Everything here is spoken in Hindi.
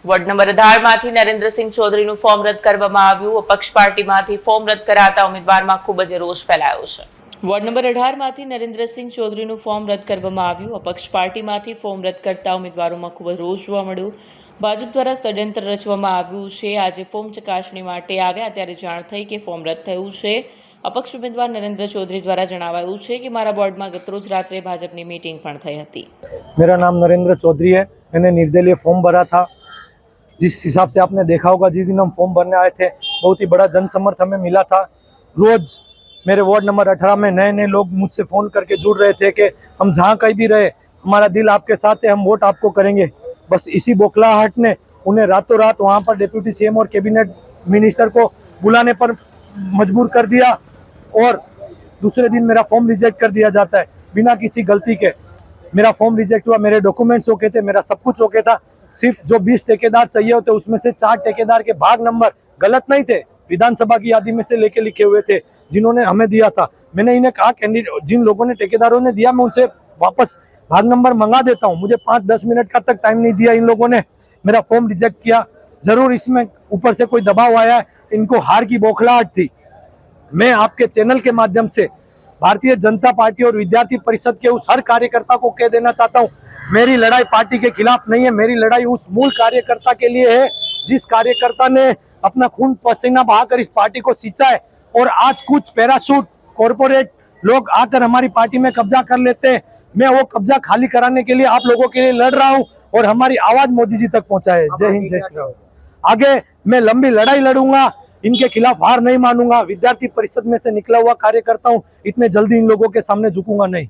વોર્ડ નંબર 18 માંથી નરેન્દ્રસિંહ ચૌધરીનું ફોર્મ રદ કરવામાં આવ્યું। અપક્ષ પાર્ટીમાંથી ફોર્મ રદ કરાતા ઉમેદવારમાં ખૂબ જ રોષ ફેલાયો છે। વોર્ડ નંબર 18 માંથી નરેન્દ્રસિંહ ચૌધરીનું ફોર્મ રદ કરવામાં આવ્યું। અપક્ષ પાર્ટીમાંથી ફોર્મ રદ કરતા ઉમેદવારોમાં ખૂબ જ રોષ જોવા મળ્યો। ભાજપ દ્વારા ષડયંત્ર રચવામાં આવ્યું છે। આજે ફોર્મ ચકાસણી માટે આવ્યા ત્યારે જાણ થઈ કે ફોર્મ રદ થયું છે। અપક્ષ ઉમેદવાર નરેન્દ્ર चौधरी द्वारा જણાવાયું છે કે મારા બોર્ડમાં ગતરોજ રાત્રે ભાજપની मीटिंग પણ થઈ હતી। मेरा नाम नरेंद्र चौधरी है। मैंने निर्दलीय फॉर्म भरा था। जिस हिसाब से आपने देखा होगा, जिस दिन हम फॉर्म भरने आए थे बहुत ही बड़ा जन समर्थन हमें मिला था। रोज मेरे वार्ड नंबर 18 में नए नए लोग मुझसे फ़ोन करके जुड़ रहे थे कि हम जहाँ कहीं भी रहे हमारा दिल आपके साथ है, हम वोट आपको करेंगे। बस इसी बौखलाहट ने उन्हें रातों रात वहाँ पर डिप्टी सीएम और कैबिनेट मिनिस्टर को बुलाने पर मजबूर कर दिया और दूसरे दिन मेरा फॉर्म रिजेक्ट कर दिया जाता है बिना किसी गलती के। मेरा फॉर्म रिजेक्ट हुआ, मेरे डॉक्यूमेंट्स ओके थे, मेरा सब कुछ ओके था। सिर्फ जो 20 ठेकेदार चाहिए होते उसमें से 4 ठेकेदार के भाग नंबर गलत नहीं थे, विधानसभा की यादी में से लेके लिखे हुए थे जिन्होंने हमें दिया था। मैंने इन्हें कहा कैंडिडेट जिन लोगों ने ठेकेदारों ने दिया मैं उनसे वापस भाग नंबर मंगा देता हूँ। मुझे 5-10 मिनट का तक टाइम नहीं दिया इन लोगों ने, मेरा फॉर्म रिजेक्ट किया। जरूर इसमें ऊपर से कोई दबाव आया है, इनको हार की बौखलाहट थी। मैं आपके चैनल के माध्यम से भारतीय जनता पार्टी और विद्यार्थी परिषद के उस हर कार्यकर्ता को कह देना चाहता हूँ, मेरी लड़ाई पार्टी के खिलाफ नहीं है, मेरी लड़ाई उस मूल कार्यकर्ता के लिए है जिस कार्यकर्ता ने अपना खून पसीना बहाकर इस पार्टी को सींचा है। और आज कुछ पैराशूट कॉरपोरेट लोग आकर हमारी पार्टी में कब्जा कर लेते हैं। मैं वो कब्जा खाली कराने के लिए आप लोगों के लिए लड़ रहा हूँ और हमारी आवाज मोदी जी तक पहुंचाए। जय हिंद, जय श्री राम। आगे मैं लंबी लड़ाई लड़ूंगा, इनके खिलाफ हार नहीं मानूंगा। विद्यार्थी परिषद में से निकला हुआ कार्यकर्ता हूँ, इतने जल्दी इन लोगों के सामने झुकूंगा नहीं।